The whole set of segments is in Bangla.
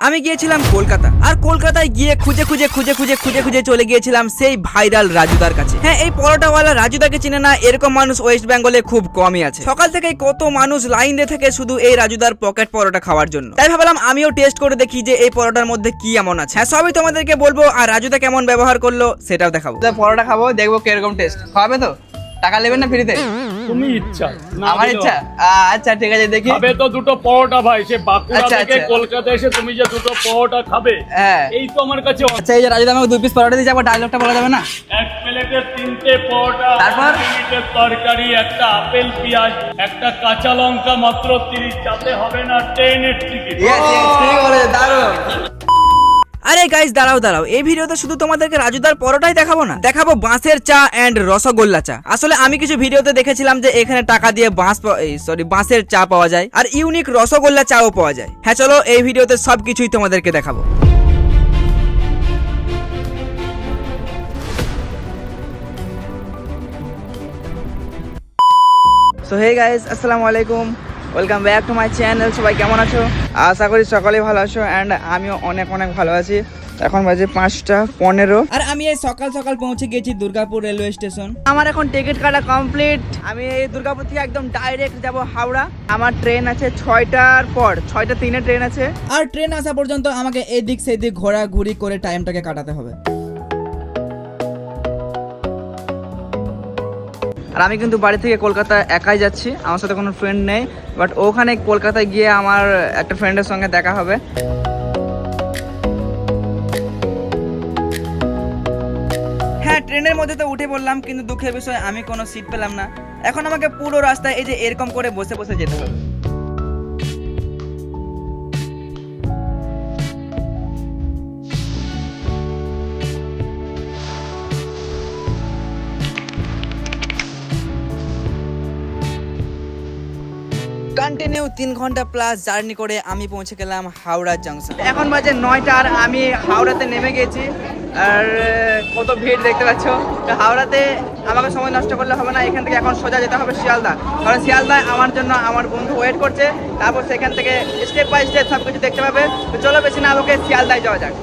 আমি গিয়েছিলাম কলকাতা, আর কলকাতায় গিয়ে খুঁজে খুঁজে চলে গিয়েছিলাম সেই ভাইরাল রাজুদার কাছে। হ্যাঁ, এই পরোটাওয়ালা রাজুদাকে চিনে না এরকম মানুষ ওয়েস্ট বেঙ্গলে খুব কমই আছে। সকাল থেকে কত মানুষ লাইন দিয়ে থাকে শুধু এই রাজুদার পকেট পরোটা খাওয়ার জন্য। তাই ভাবলাম আমিও টেস্ট করে দেখি যে এই পরোটার মধ্যে কি এমন আছে। হ্যাঁ, সবই তোমাদেরকে বলবো, আর রাজুদা কেমন ব্যবহার করলো সেটাও দেখাবো। পরোটা খাবো, দেখবো কিরকম টেস্ট। খাওয়াবে তো? টাকা নেবেন না ফ্রিতে? তুমি ইচ্ছা আমার ইচ্ছা। আচ্ছা ঠিক আছে, দেখি। খাবে তো দুটো পরোটা ভাই, সে বাঁকুড়া থেকে কলকাতা এসে তুমি যে দুটো পরোটা খাবে, এই তো আমার কাছে। আচ্ছা, এই যে রাজুদা আমাকে 2 পিস পরোটা দিয়েছে, আবার ডায়লগটা বলা যাবে না? এক প্লেটে 3টে পরোটা, তারপর মিনিটের তরকারি, একটা আপেল পেঁয়াজ, একটা কাঁচা লঙ্কা, মাত্র 30। যাতে হবে না ট্রেনের টিকিট। ঠিক বলে, দারুণ। আরে গাইস, দাঁড়াও, এই ভিডিওতে শুধু তোমাদেরকে রাজুদার পরোটাই দেখাবো না, দেখাবো বাঁশের চা এন্ড রসগোল্লা চা। আসলে আমি কিছু ভিডিওতে দেখেছিলাম যে এখানে টাকা দিয়ে বাঁশের চা পাওয়া যায়, আর ইউনিক রসগোল্লা চাও পাওয়া যায়। হ্যাঁ চলো, এই ভিডিওতে সবকিছুই তোমাদেরকে দেখাবো। সো হে গাইস, আসসালামু আলাইকুম, welcome back to my channel. সবাই কেমন আছো? আশা করি সকালে ভালো আছো, অ্যান্ড আমিও অনেক ভালো আছি। এখন বাজে 5:15, আর আমি এই সকাল পৌঁছে গেছি দুর্গাপুর রেলওয়ে স্টেশন। আমার এখন টিকিট কাটা কমপ্লিট। আমি এই দুর্গাপুর থেকে একদম ডাইরেক্ট যাব হাওড়া। আমার ট্রেন আছে 6টার পর, 6:03 ট্রেন আছে। আর ট্রেন আসা পর্যন্ত আমাকে এদিক সেদিক ঘোরাঘুরি করে টাইমটাকে কাটাতে হবে। আর আমি কিন্তু বাড়ি থেকে কলকাতা একাই যাচ্ছি, আমার সাথে কোনো ফ্রেন্ড নেই। বাট ওখানে কলকাতায় গিয়ে আমার একটা ফ্রেন্ডের সঙ্গে দেখা হবে। হ্যাঁ, ট্রেনের মধ্যে তো উঠে পড়লাম, কিন্তু দুঃখের বিষয় আমি কোনো সিট পেলাম না। এখন আমাকে পুরো রাস্তায় এই যে এরকম করে বসে যেতে হবে। কন্টিনিউ 3 ঘন্টা প্লাস জার্নি করে আমি পৌঁছে গেলাম হাওড়া জাংশন। এখন বাজে 9টা, আর আমি হাওড়াতে নেমে গেছি। আর কত ভিড় দেখতে পাচ্ছ। হাওড়াতে আমাকে সময় নষ্ট করলে হবে না, এখান থেকে এখন সোজা যেতে হবে শিয়ালদা। কারণ শিয়ালদায় আমার জন্য আমার বন্ধু ওয়েট করছে। তারপর সেখান থেকে স্টেপ বাই স্টেপ সব কিছু দেখতে পাবে। তো চলো বেশি না আমাকে শিয়ালদায় যাওয়া যাক।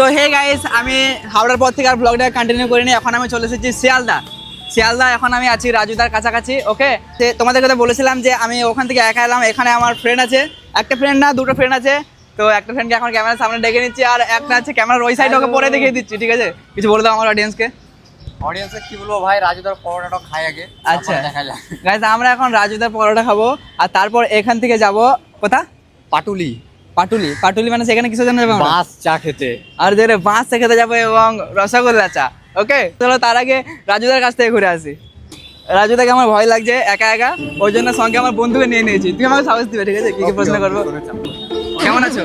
সো হে গাইস, আমি হাওড়ার পর থেকে আর ব্লগটা কন্টিনিউ করিনি। এখন আমি চলে এসেছি শিয়ালদা। এখন আমি আছি রাজুদার কাছাকাছি। ওকে, তোমাদের কথা বলেছিলাম যে আমি ওখান থেকে একা এলাম। এখানে আমার ফ্রেন্ড আছে, একটা ফ্রেন্ড না, দুটো ফ্রেন্ড আছে। তো একটা ফ্রেন্ডকে এখন ক্যামেরার সামনে ডেকে নিচ্ছি, আর একটা আছে ক্যামেরার ওই সাইডে, ওকে পরে দেখিয়ে দিচ্ছি। ঠিক আছে, কিছু বলে দাও আমার অডিয়েন্সকে। কি বলবো ভাই, রাজুদার পরোটাটা খাই আগে। আচ্ছা গাইস, আমরা এখন রাজুদার পরোটা খাবো, আর তারপর এখান থেকে যাব কোথা? পাটুলি মানে সেখানে কিছু জানা যাবে বাঁশ চা খেতে। আর দেখে বাঁশ চা খেতে যাবো এবং রসগোল্লা চা। ওকে চলো, তার আগে রাজুদার কাছ থেকে ঘুরে আসি। রাজুদাকে আমার ভয় লাগছে একা, ওই জন্য সঙ্গে আমার বন্ধুকে নিয়ে নিয়েছি। তুমি আমাকে সাহস দিবে, ঠিক আছে? কি প্রশ্ন করবো? কেমন আছো?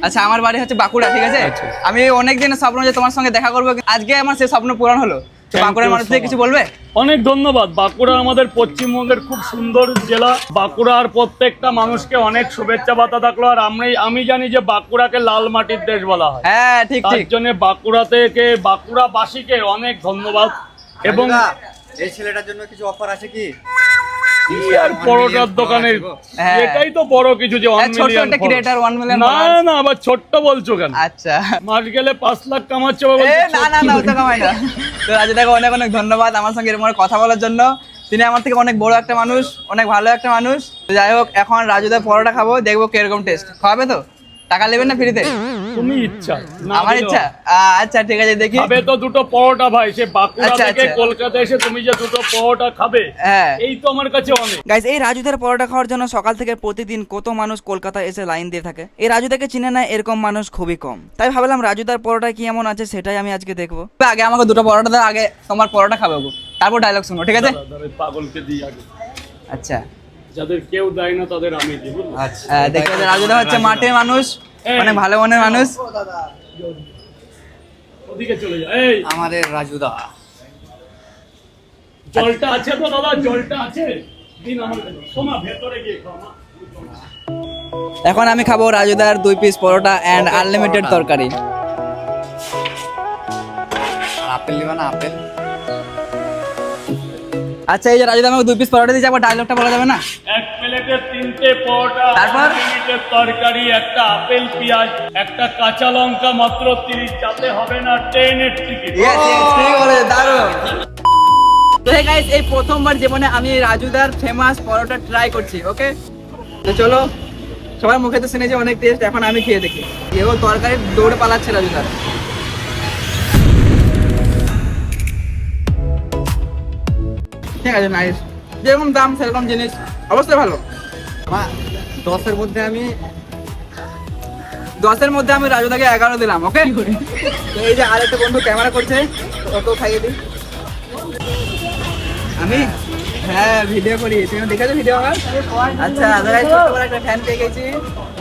আচ্ছা, আমার বাড়ি হচ্ছে বাঁকুড়া, ঠিক আছে? আমি অনেক দিনের স্বপ্ন যে তোমার সঙ্গে দেখা করবো, আজকে আমার সেই স্বপ্ন পূরণ হলো। বাঁকুড়ার মানুষদের কিছু বলবে? অনেক ধন্যবাদ। বাঁকুড়া আমাদের পশ্চিমবঙ্গের খুব সুন্দর জেলা। বাঁকুড়ার প্রত্যেকটা মানুষকে অনেক শুভেচ্ছা বার্তা থাকলো। আর আমি জানি যে বাঁকুড়াকে লাল মাটির দেশ বলা হয়। হ্যাঁ ঠিক। তার জন্য বাঁকুড়াবাসীকে অনেক ধন্যবাদ। এবং এই ছেলেটার জন্য কিছু অফার আছে কি? আর পরোটার দোকানের এটাই তো বড় কিছু যে 1 মিলিয়ন ক্রিয়েটর 1 মিলিয়ন। না আবার ছোট্ট বলছো কেন? আচ্ছা, মাস গেলে 5 লাখ কামাচ্ছে। না ওটা কামাই না। তো রাজুদাকে অনেক ধন্যবাদ আমার সঙ্গে এরকম কথা বলার জন্য। তিনি আমার থেকে অনেক বড় একটা মানুষ, অনেক ভালো একটা মানুষ। যাই হোক, এখন রাজুদার পরোটা খাবো, দেখবো কিরকম টেস্ট। খাওয়াবে তো? টাকা নেবেন না ফ্রিতে? তুমি ইচ্ছা। আমার ইচ্ছা। আচ্ছা ঠিক আছে, দেখি। খাবে তো দুটো পরোটা ভাই, সে বাঁকুড়া থেকে কলকাতা এসে তুমি যে দুটো পরোটা খাবে, এই তো আমার কাছে অনেক। গাইস, এই রাজুদার পরোটা খাওয়ার জন্য সকাল থেকে প্রতিদিন কত মানুষ কলকাতা এসে লাইন দিয়ে থাকে। এই রাজুদাকে চিনে না এরকম মানুষ খুবই কম। তাই ভাবলাম রাজুদার পরোটা কি এমন আছে সেটাই আমি আজকে দেখবো। আগে আমাকে দুটো পরোটা দাও, আগে তোমার পরোটা খাবো, তারপর ডায়লগ শুনো, ঠিক আছে? পাগলকে দিই আগে। আচ্ছা, যাদের কেউ দেয় না তাদের আমি দিব। আচ্ছা দেখো, রাজুদা হচ্ছে মাটির মানুষ, অনেক ভালো মনের মানুষ। ওদিকে চলে যা। এই আমাদের রাজুদা, জলটা আছে তো দাদা? জলটা আছে? দিন আমার সোমা ভেতরে গিয়ে খাও না। এখন আমি খাবো রাজুদার 2 পিস পরোটা অ্যান্ড আনলিমিটেড তরকারি। আপেল নিবা না আপেল? আচ্ছা এই যে রাজুদা আমাকে 2 পিস পরোটা দিয়েছে, আবার ডায়লগটা বলা যাবে না? এক প্লেটে 3টে পরোটা, তারপর? লিমিটেড তরকারি, একটা আপেল, পেঁয়াজ, একটা কাঁচা লঙ্কা, মাত্র 30, যাতে হবে না ট্রেনের টিকিট। ঠিক বলেছে, দারুণ। তো হে গাইস, এই প্রথমবার জীবনে আমি রাজুদার ফেমাস পরোটা ট্রাই করছি। ওকে, তো চলো, সবার মুখে তো শুনেছি অনেক টেস্ট, এখন আমি খেয়ে দেখি। এও তরকারি দৌড়ে পালাচ্ছে রাজুদার। ঠিক আছে, নাইস। যেরকম দাম সেরকম জিনিস, অবশ্যই ভালো। 10-এর মধ্যে আমি 10-এর মধ্যে আমি রাজুদাকে 11 দিলাম। ওকে, তো এই যে আরেকটা বন্ধু ক্যামেরা করছে, ওকেও খাইয়ে দিই। আমি হ্যাঁ ভিডিও করি, তুমি দেখেছো ভিডিও আমার? আচ্ছা দাদা, ছোট্ট করে একটা ফ্যান পেয়ে গেছি।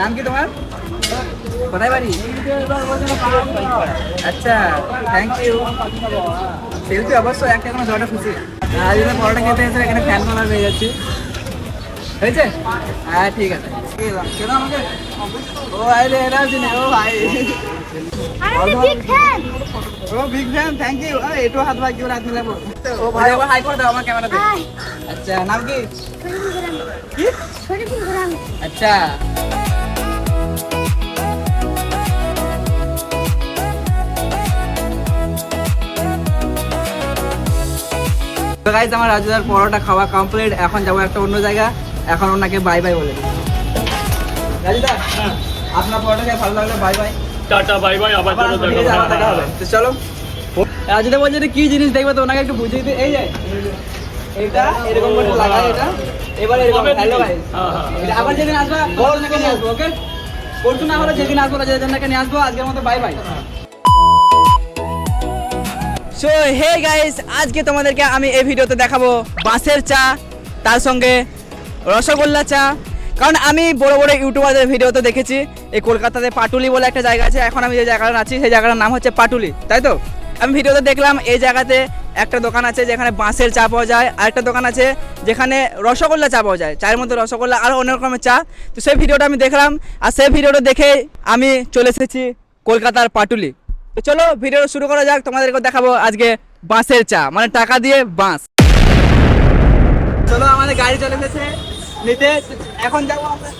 নাম কি তোমার? কোথায় বাড়ি? আচ্ছা, থ্যাংক ইউ। সেলফি অবশ্যই একটা, কোনো জলটা খুশি। আর যদি পরোটা খেতে এসে এখানে ফ্যান কলার পেয়ে যাচ্ছি, হয়েছে? হ্যাঁ ঠিক আছে, কেন আমাকে ও আরে এরা দিনে ও ভাই ও বিগ ফ্যান, থ্যাংক ইউ। একটু হাত ভাই কি রাত মিলাবো। ও ভাই আবার হাই করে দাও আমার ক্যামেরাতে। আচ্ছা, নাম কি? কি? আচ্ছা, তো গাইস আমার রাজুদার পরোটা খাওয়া কমপ্লিট। এখন যাবো একটা অন্য জায়গা, এখন ওনাকে বাই বাই বলে দিই। রাজুদা, আপনার পরোটা খেয়ে ভালো লাগলো, bye bye. Tata, bye bye, আবার চলো দেখা হবে। তো চলো, রাজুদা বলছে যে কি জিনিস দেখবে, তো ওনাকে একটু বুঝিয়ে দিই। এই যে এটা এরকম করে লাগাই, এটা এবার এরকম। হ্যালো গাইস, আবার যেদিন আসবা বড়জনকে নিয়ে আসবো। ওকে, পরশু না হলে যেদিন আসবো রাজুদাকে নিয়ে আসবো। আজকের মতো bye bye. So hey guys, আজকে তোমাদেরকে আমি এই ভিডিওতে দেখাবো বাঁশের চা, তার সঙ্গে রসগোল্লা চা। কারণ আমি বড় বড় ইউটিউবারদের ভিডিওতে দেখেছি এই কলকাতাতে পাটুলি বলে একটা জায়গা আছে। এখন আমি যে জায়গাটা আছি সেই জায়গাটার নাম হচ্ছে পাটুলি, তাই তো? আমি ভিডিওতে দেখলাম এই জায়গাতে একটা দোকান আছে যেখানে বাঁশের চা পাওয়া যায়, আর একটা দোকান আছে যেখানে রসগোল্লা চা পাওয়া যায়, চায়ের মধ্যে রসগোল্লা আর অনেক রকমের চা। তো সেই ভিডিওটা আমি দেখলাম, আর সেই ভিডিওটা দেখে আমি চলে এসেছি কলকাতার পাটুলি। তো চলো ভিডিও শুরু করা যাক। তোমাদেরকে দেখাবো আজকে বাঁশের চা, মানে টাকা দিয়ে বাঁশ। চলো, আমাদের গাড়ি চলে এসেছে নিতে, এখন যাবো আমরা।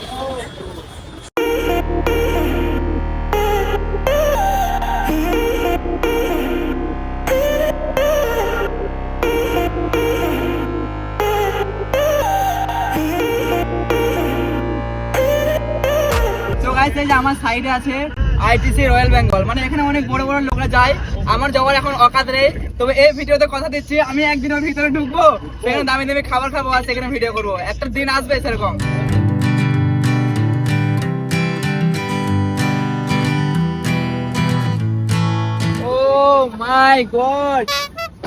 আমার সাইডে আছে আইটিসি রয়্যাল বেঙ্গল, মানে এখানে অনেক বড় বড় লোকরা যায়। আমার যাওয়ার এখন অকাত নেই, তবে এই ভিডিওতে কথা দিচ্ছি আমি একদিন ওর ভিতরে ঢুকবো, সেখানে দামি দামি খাবার খাবো আর সেখানে ভিডিও করবো। একটা দিন আসবে সেরকম। ও মাই গড,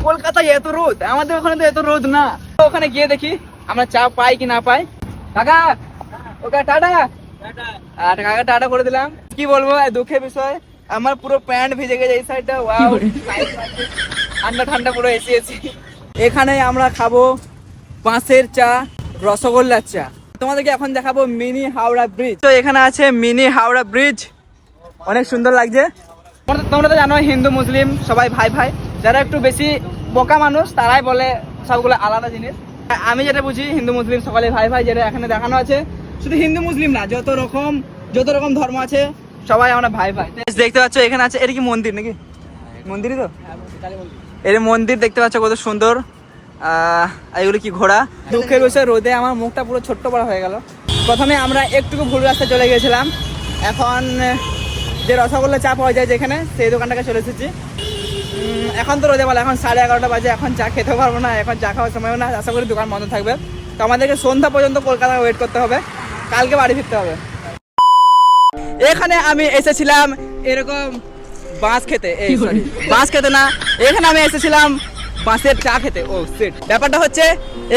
কলকাতায় এত রোদ, আমাদের ওখানে তো এত রোদ না। ওখানে গিয়ে দেখি আমরা চা পাই কি না পাই। কাকা, ওকে টাটা। আর কাকা টাটা করে দিলাম। কি বলবো, দুঃখের বিষয় আমার পুরো প্যান্ট ভিজে গেছে এই সাইডটা। ওয়াও, ঠান্ডা ঠান্ডা পুরো এসি এসি। এখানে আমরা খাবো বাঁশের চা, রসগোল্লার চা। তোমাদেরকে এখন দেখাবো মিনি হাওড়া ব্রিজ। তো এখানে আছে মিনি হাওড়া ব্রিজ, অনেক সুন্দর লাগছে। তোমরা তো জানো হিন্দু মুসলিম সবাই ভাই ভাই। যারা একটু বেশি বোকা মানুষ তারাই বলে সবগুলো আলাদা জিনিস। আমি যেটা বুঝি হিন্দু মুসলিম সকলে ভাই ভাই, যেটা এখানে দেখানো আছে। শুধু হিন্দু মুসলিম না, যত রকম ধর্ম আছে সবাই আমরা ভাই ভাই। দেখতে পাচ্ছ এখানে আছে, এটা কি মন্দির নাকি? মন্দিরই তো, এর মন্দির দেখতে পাচ্ছ কত সুন্দর। এগুলো কি ঘোড়া। দুঃখের বিষয় রোদে আমার মুখটা পুরো ছোট্ট বড় হয়ে গেল। প্রথমে আমরা একটুকু ভুল রাস্তায় চলে গেছিলাম, এখন যে রসগোল্লা চা পাওয়া যায় যেখানে, সেই দোকানটাকে চলে এসেছি। এখন তো রোদে বলে, এখন 11:30 বাজে, এখন চা খেতে পারবো না, এখন চা খাওয়ার সময় না। আশা করি দোকান বন্ধ থাকবে, তো আমাদেরকে সন্ধ্যা পর্যন্ত কলকাতায় ওয়েট করতে হবে, কালকে বাড়ি ফিরতে হবে। এখানে আমি এসেছিলাম এরকম বাঁশ খেতে, এই সরি বাঁশ খেতে না, এখানে আমি এসেছিলাম বাঁশের চা খেতে। ও সিট, ব্যাপারটা হচ্ছে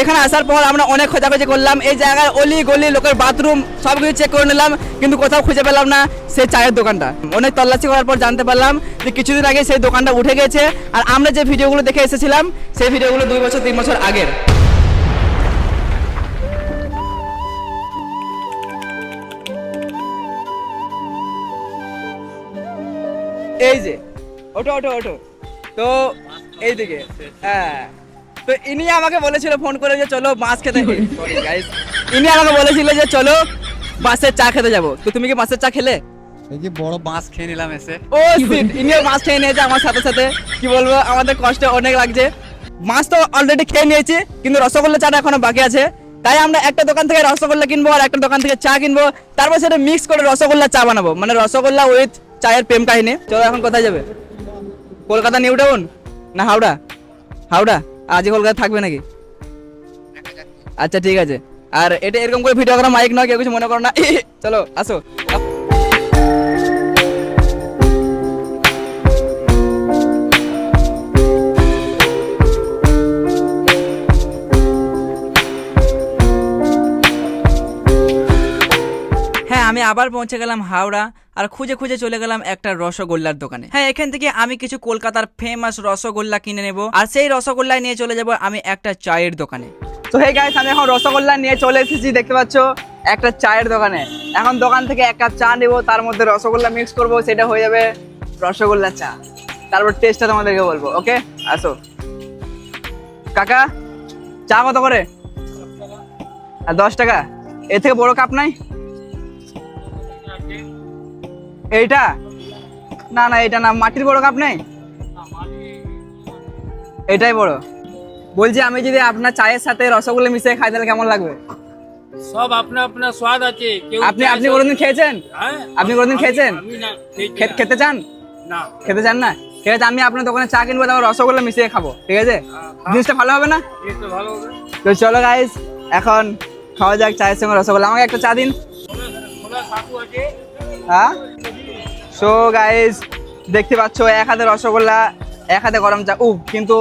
এখানে আসার পর আমরা অনেক খোঁজাখুঁজি করলাম, এই জায়গার অলি গলি লোকের বাথরুম সব কিছু চেক করে নিলাম, কিন্তু কোথাও খুঁজে পেলাম না সেই চায়ের দোকানটা। অনেক তল্লাশি করার পর জানতে পারলাম যে কিছুদিন আগে সেই দোকানটা উঠে গেছে, আর আমরা যে ভিডিওগুলো দেখে এসেছিলাম সেই ভিডিওগুলো 2 বছর 3 বছর আগের। এই যে ওঠো ওঠো ওঠো, তো এইদিকে হ্যাঁ, তো ইনি আমাকে বলেছিল ফোন করে যে চলো মাছ খেতে, সরি গাইস, ইনি আমাকে বলেছিল যে চলো বাসের চা খেতে যাবো, তো তুমি কি বাসের চা খেলে? এই যে বড় বাঁশ খেয়ে নিলাম এসে। ও শিট, ইনিও মাছ খেয়ে নিয়েছে আমার সাথে সাথে, কি বলবো আমাদের কষ্ট অনেক লাগছে। মাছ তো অলরেডি খেয়ে নিয়েছি, কিন্তু রসগোল্লা চাটা এখনো বাকি আছে, তাই আমরা একটা দোকান থেকে রসগোল্লা কিনবো আর একটা দোকান থেকে চা কিনবো, তারপর সেটা মিক্স করে রসগোল্লা চা বানাবো, মানে রসগোল্লা উইথ চায়ের প্রেম কাহিনী। চলো এখন কোথায় যাবে? কলকাতা নিউ টাউন না হাওড়া? হাওড়া। আজকে কলকাতা থাকবে নাকি? আচ্ছা ঠিক আছে। আর এটা এরকম করে ভিডিও করা মাইক নয়, কেউ কিছু মনে করো না। চলো আসো। হ্যাঁ, আমি আবার পৌঁছে গেলাম হাওড়া, আর খুঁজে খুঁজে চলে গেলাম একটা রসগোল্লার দোকানে। হ্যাঁ, এখান থেকে আমি কিছু কলকাতার ফেমাস রসগোল্লা কিনে নেব, আর সেই রসগোল্লা নিয়ে চলে যাব আমি একটা চায়ের দোকানে। তো হে গাইস, আমি এখন রসগোল্লা নিয়ে চলে এসেছি, দেখতে পাচ্ছ একটা চায়ের দোকানে। এখন দোকান থেকে এক কাপ চা নেব, তার মধ্যে রসগোল্লা মিক্স করব, সেটা হয়ে যাবে রসগোল্লা চা। তারপর টেস্টটা তোমাদেরকে বলবো। ওকে, আসো। কাকা, চা কত করে? আর 10 টাকা। এর থেকে বড় কাপ নাই? এইটা না না, এটা না, মাটির বড় কাপ নেই? এটাই বড়। বলছি আমি যদি আপনার চায়ের সাথে রসগোল্লা মিশিয়ে খাই তাহলে কেমন লাগবে? সব আপনা আপনা স্বাদ আছে। কেউ আপনি কোনোদিন খেয়েছেন? হ্যাঁ, আপনি কোনোদিন খেয়েছেন? আমি না, খেতে চান? না। খেতে চান না? ঠিক আছে, আমি আপনার দোকানে চা কিনবো, তারপর রসগোল্লা মিশিয়ে খাবো, ঠিক আছে? জিনিসটা ভালো হবে না? এই তো ভালো হবে। তো চলো গাইস, এখন খাওয়া যাক চায়ের সঙ্গে রসগোল্লা। আমাকে একটা চা দিন। খোলা সাকু আছে। হ্যাঁ, সো গাইস দেখতে পাচ্ছ, এক হাতে রসগোল্লা, এক হাতে গরম চা। কিন্তু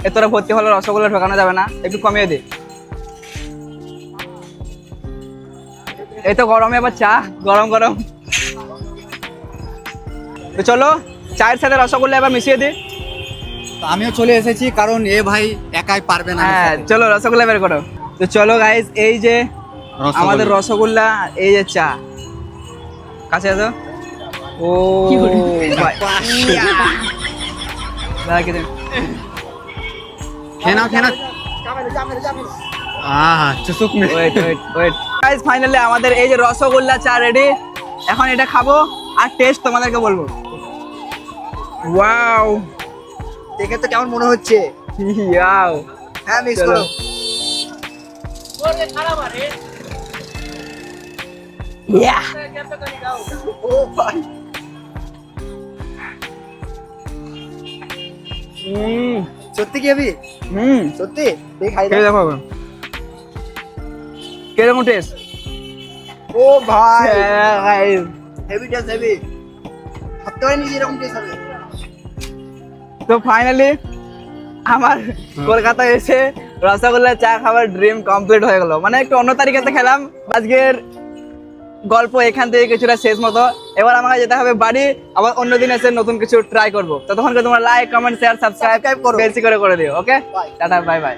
এতটা ভর্তি হলে রসগোল্লা ঢোকানো যাবে না, একটু কমিয়ে দে। এই তো গরমে আবার চা, গরম গরম। তো চলো চায়ের সাথে রসগোল্লা এবার মিশিয়ে দিই। তো আমিও চলে এসেছি, কারণ এ ভাই একাই পারবে না। হ্যাঁ চলো রসগোল্লা বের করো। তো চলো গাইস, এই যে আমাদের রসগোল্লা, এই যে চা, কাছে আসো। ও ভাই, দাঁড়া কে দেন। খেয়ে নাও, খেয়ে নাও। আহা, চুসুক মে। Wait wait wait guys, finally আমাদের এই যে রসগোল্লা চা রেডি। এখন এটা খাবো আর টেস্ট তোমাদেরকে বলবো। ওয়াও, দেখে তো কেমন মনে হচ্ছে। ওয়াও। হ্যাঁ মিস চলো। করো। ইয়া, ও ভাই, সত্যি কি হবে? সত্যি দেখ খাই খেয়ে দেখো আবার। কিরকম টেস্ট? ও ভাই, গাইস, হেভি টেস্ট, হেভি। ভাবতে পারিনি যে এরকম টেস্ট হবে। তো ফাইনালি আমার কলকাতায় এসে রসগোল্লা চা খাবার ড্রিম কমপ্লিট হয়ে গেল। মানে একটু অন্য তারিখেতে খেলাম। আজকের গল্প এখান থেকে কিছুটা শেষ মতো। এবার আমাকে যেতে হবে বাড়ি, আবার অন্যদিন এসে নতুন কিছু ট্রাই করবো। ততক্ষণকে তোমরা লাইক, কমেন্ট, শেয়ার, সাবস্ক্রাইব করো। বেশি করে দিও। ওকে, টাটা, বাই বাই।